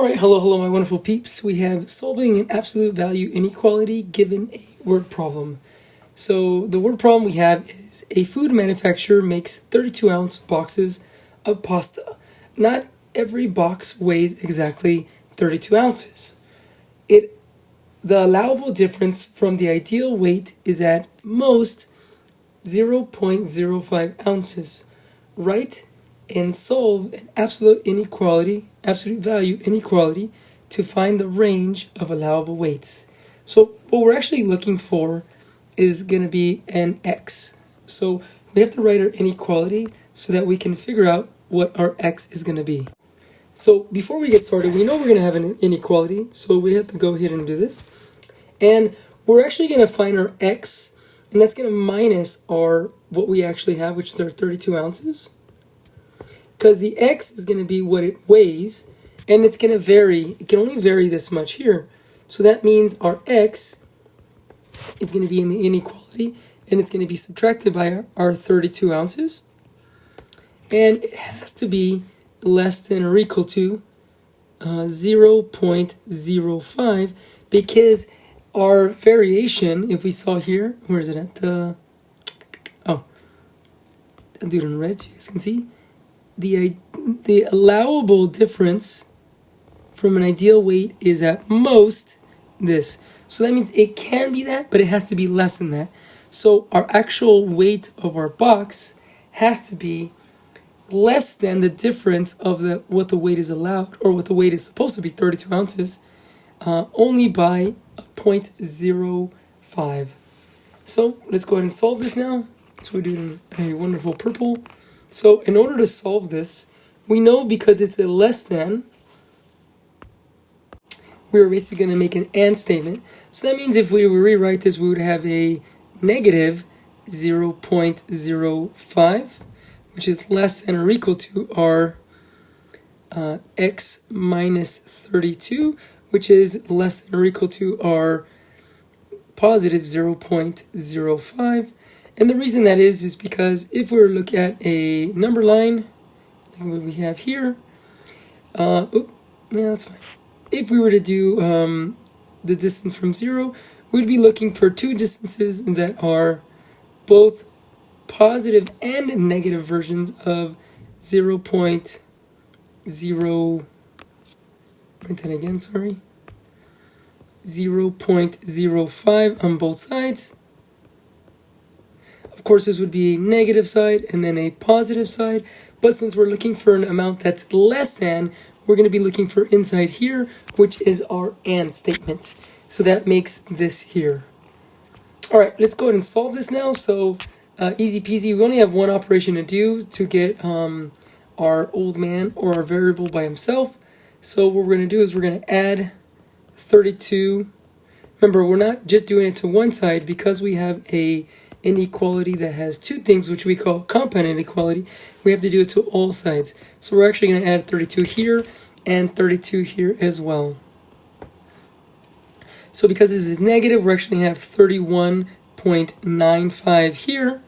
Alright, hello my wonderful peeps. We have solving an absolute value inequality given a word problem. So the word problem we have is a food manufacturer makes 32-ounce boxes of pasta. Not every box weighs exactly 32 ounces. The allowable difference from the ideal weight is at most 0.05 ounces. Write and solve an absolute value inequality to find the range of allowable weights. So what we're actually looking for is going to be an x. So we have to write our inequality so that we can figure out what our x is going to be. So before we get started, we know we're going to have an inequality, so we have to go ahead and do this. And we're actually going to find our x, and that's going to minus what we actually have, which is our 32 ounces. Because the x is going to be what it weighs, and it's going to vary. It can only vary this much here. So that means our x is going to be in the inequality, and it's going to be subtracted by our 32 ounces. And it has to be less than or equal to 0.05, because our variation, if we saw here, where is it at? I'll do it in red so you guys can see. The allowable difference from an ideal weight is at most this. So that means it can be that, but it has to be less than that. So our actual weight of our box has to be less than the difference of what the weight is allowed, or what the weight is supposed to be, 32 ounces, only by 0.05. So let's go ahead and solve this now. So we're doing a wonderful purple. So in order to solve this, we know because it's a less than, we're basically going to make an and statement. So that means if we rewrite this, we would have a negative 0.05, which is less than or equal to our x minus 32, which is less than or equal to our positive 0.05. And the reason that is because if we were to look at a number line, like what we have here, that's fine. If we were to do the distance from 0, we'd be looking for two distances that are both positive and negative versions of 0.0. Write that again, sorry. 0.05 on both sides. Of course, this would be a negative side and then a positive side. But since we're looking for an amount that's less than, we're going to be looking for inside here, which is our and statement. So that makes this here. All right, let's go ahead and solve this now. So easy peasy. We only have one operation to do to get our old man or our variable by himself. So what we're going to do is we're going to add 32. Remember, we're not just doing it to one side because we have a inequality that has two things, which we call compound inequality. We have to do it to all sides. So we're actually going to add 32 here and 32 here as well. So because this is negative, we're actually going to have 31.95 here,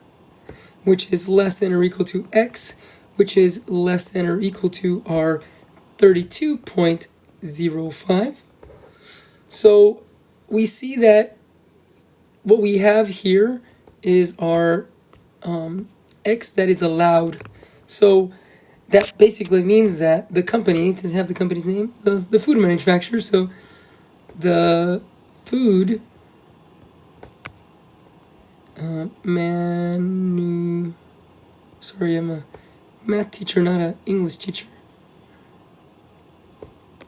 which is less than or equal to x, which is less than or equal to our 32.05. So we see that what we have here is our x that is allowed. So that basically means that the company, does it have the company's name? The food manufacturer. So the food sorry, I'm a math teacher, not an English teacher.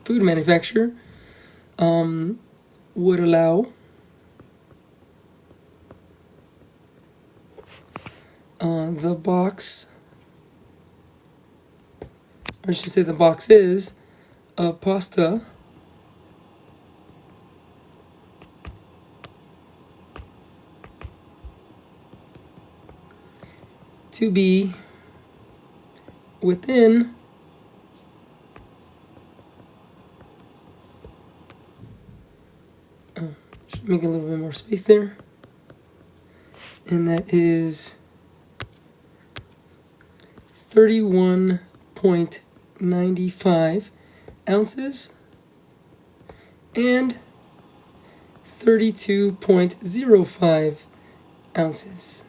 Food manufacturer would allow the box, or I should say the boxes of pasta to be within should make a little bit more space there, and that is 31.95 ounces and 32.05 ounces.